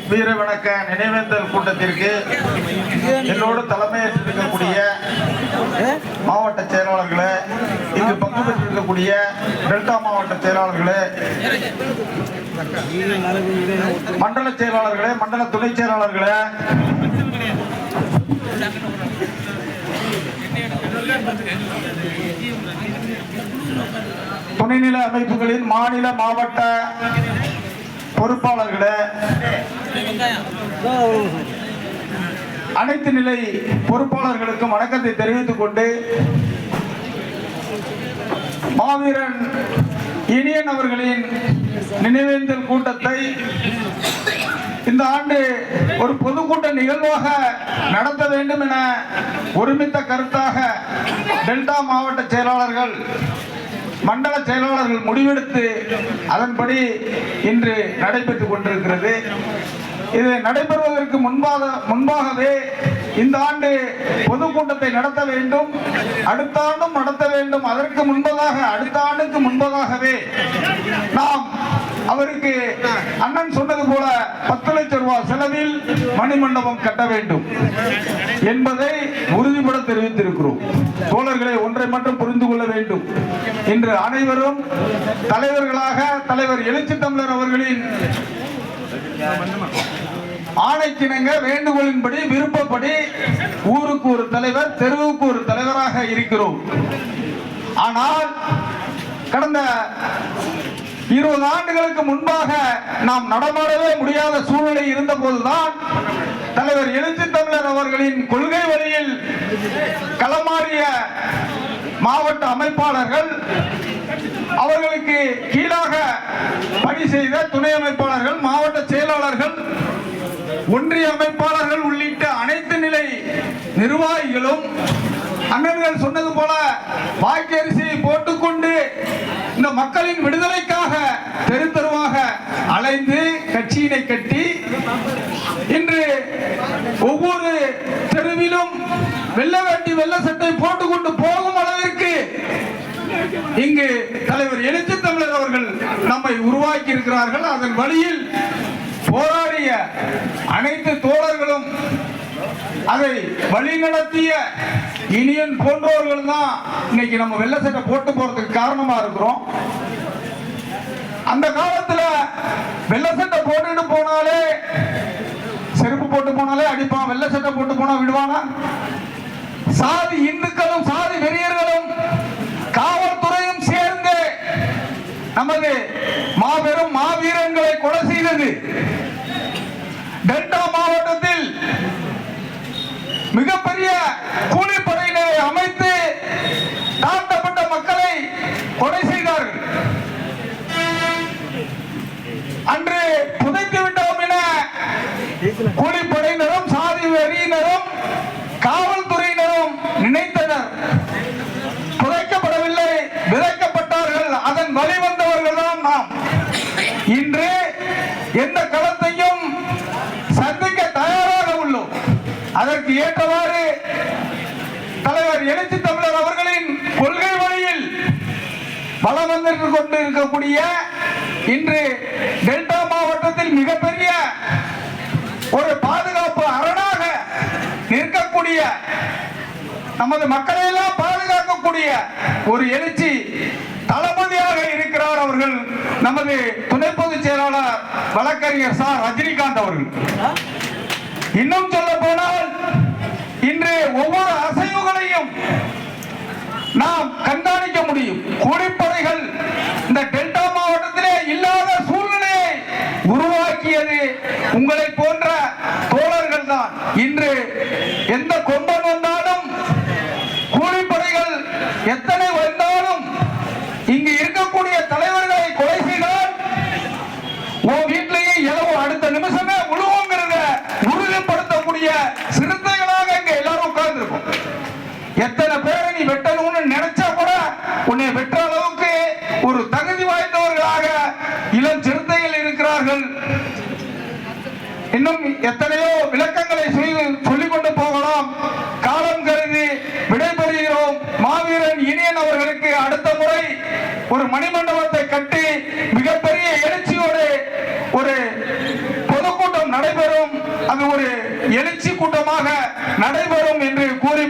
வீர வணக்க நினைவேந்தல் கூட்டத்திற்கு என்னோடு தலைமையேற்றிருக்கக்கூடிய மாவட்ட செயலாளர்களே, இங்கு பங்கு பெற்றிருக்கக்கூடிய டெல்டா மாவட்ட செயலாளர்களே, மண்டல செயலாளர்களே, மண்டல துணை செயலாளர்களே, துணைநிலை அமைப்புகளின் மாநில மாவட்ட பொறுப்பாளர்களே, அனைத்து நிலை பொறுப்பாளர்களுக்கும் வணக்கத்தை தெரிவித்துக் கொண்டு, மாவீரன் இனியன் அவர்களின் நினைவேந்தல் கூட்டத்தை இந்த ஆண்டு ஒரு பொதுக்கூட்ட நிகழ்வாக நடத்த வேண்டும் என ஒருமித்த கருத்தாக டெல்டா மாவட்ட செயலாளர்கள், மண்டல செயலாளர்கள் முடிவெடுத்து அதன்படி இன்று நடைபெற்றுக் கொண்டிருக்கிறது. இது நடைபெறுவதற்கு முன்பாகவே இந்த ஆண்டு பொதுக்கூட்டத்தை நடத்த வேண்டும், அடுத்த ஆண்டும் நடத்த வேண்டும். அதற்கு முன்பதாக, அடுத்த ஆண்டுக்கு முன்பதாகவே நாம் அவருக்கு அண்ணன் சொன்னது போல 10 லட்சம் ரூபாய் செலவில் மணிமண்டபம் கட்ட வேண்டும் என்பதை உறுதிபட தெரிவித்திருக்கிறோம். தோழர்களை ஒன்றை மட்டும் புரிந்து கொள்ள வேண்டும். இன்று அனைவரும் தலைவர்களாக தலைவர் எழுச்சி தமிழர் அவர்களின் ஆணைக்கிணங்க வேண்டுகோளின்படி விருப்பப்படி ஊருக்கு ஒரு தலைவர், தெருவுக்கு ஒரு தலைவராக இருக்கிறோம். ஆனால் கடந்த 20 ஆண்டுகளுக்கு முன்பாக நாம் நடமாடவே முடியாத சூழ்நிலை இருந்த போதுதான் தலைவர் எழுச்சி தமிழர் அவர்களின் கொள்கை வழியில் களமாறிய மாவட்ட அமைப்பாளர்கள், அவர்களுக்கு கீழாக பணி செய்த துணை அமைப்பாளர்கள், மாவட்ட செயலாளர்கள், ஒன்றிய அமைப்பாளர்கள் உள்ளிட்ட அனைத்து நிலை நிர்வாகிகளும் அண்ணன்கள் சொன்னது போல வாக்கு அரிசியை போட்டுக்கொண்டு இந்த மக்களின் விடுதலைக்காக தெரு தெருவாக அலைந்து கட்சியினை கட்டி இன்று ஒவ்வொரு தெருவிலும் வெள்ள வேட்டி வெள்ள சட்டை போட்டுக்கொண்டு போகும் அளவிற்கு இங்கு தலைவர் எழுச்சி தமிழர் அவர்கள் நம்மை உருவாக்கி இருக்கிறார்கள். அதன் வழியில் போராடிய அனைத்து தோழர்களும், அதை வழிநடத்திய இனியன் போன்றவர்கள் தான் இன்னைக்கு நம்ம வெள்ள சட்டை போட்டு போறதுக்கு காரணமா இருக்கிறோம். அந்த காலத்துல வெள்ள சட்டை போட்டுட்டு போனாலே, செருப்பு போட்டு போனாலே அடிப்பான், வெள்ள சட்டை போட்டு போனா விடுவானா? சாதி இந்துக்களும் சாதி வெறியர்களும் காவல்துறையும் சேர்ந்து நமது மாபெரும் மாவீரங்களை கொலை செய்தது. டெல்டா மாவட்டத்தில் மிகப்பெரிய கூலிப்படையினரை அமைத்து தாழ்த்தப்பட்ட மக்களை கொலை செய்தார்கள். அன்று புதைத்து விட்டோம் என கூலிப்படையினரும் சாதி வெறியினரும் காவல்துறையினரும் நினைத்தனர். புதைக்கப்படவில்லை, விதைக்கப்பட்டார்கள். அதன் வழி வந்தவர்கள் தான் நாம். இன்று எந்த களத்தையும் சந்திக்க தயாராக உள்ளோம். அதற்கு ஏற்றவாறு தலைவர் எழுச்சி தமிழர் அவர்களின் கொள்கை வழியில் வலம் வந்து கொண்டிருக்கக்கூடிய இன்று டெல்டா மாவட்டத்தில் மிகப்பெரிய ஒரு பாதுகாப்பு அரணாக நிற்கக்கூடிய, நமது மக்களை எல்லாம் பாதுகாக்கக்கூடிய ஒரு எழுச்சி தளபதியாக இருக்கிறார் அவர்கள், நமது துணை பொதுச் செயலாளர் வழக்கறிஞர் சார் ரஜினிகாந்த் அவர்கள். இன்னும் சொல்ல போனால் இன்று ஒவ்வொரு அசைவுகளையும் நாம் கண்காணிக்க முடியும். கூலிப்படைகள் இந்த டெல்டா மாவட்டத்திலே இல்லாத சூழ்நிலையை உருவாக்கியது உங்களை போன்ற தோழர்கள் தான். இன்று எந்த கொம்பன் வந்தாலும், கூலிப்படைகள் எத்தனை வந்தாலும், இங்கு இருக்கக்கூடிய தலைவர்களை கொலை செய்தால் உன் வீட்டிலேயே எவ்வளவு அடுத்த நிமிஷமே உழுவுங்கிறத உறுதிப்படுத்தக்கூடிய சிறுத்தைகளாக இங்க எல்லாரும் உட்கார்ந்து இருக்கும். எத்தனை பேரை நீ வெட்டணும்னு நினைச்சா கூட உன்னை வெற்ற அளவுக்கு ஒரு தகுதி வாய்ந்தவர்களாக இளம் சிறுத்தைகள் இருக்கிறார்கள். இன்னும் எத்தனையோ விளக்கங்களை சொல்லிக் கொண்டு போகலாம். காலம் கருதி விடைபெறுகிறோம். மாவீரன் இனியன் அவர்களுக்கு அடுத்த முறை ஒரு மணிமண்டபத்தை கட்டி மிகப்பெரிய எழுச்சியோடு ஒரு பொதுக்கூட்டம் நடைபெறும். அது ஒரு எழுச்சி கூட்டமாக நடைபெறும் என்று கூறி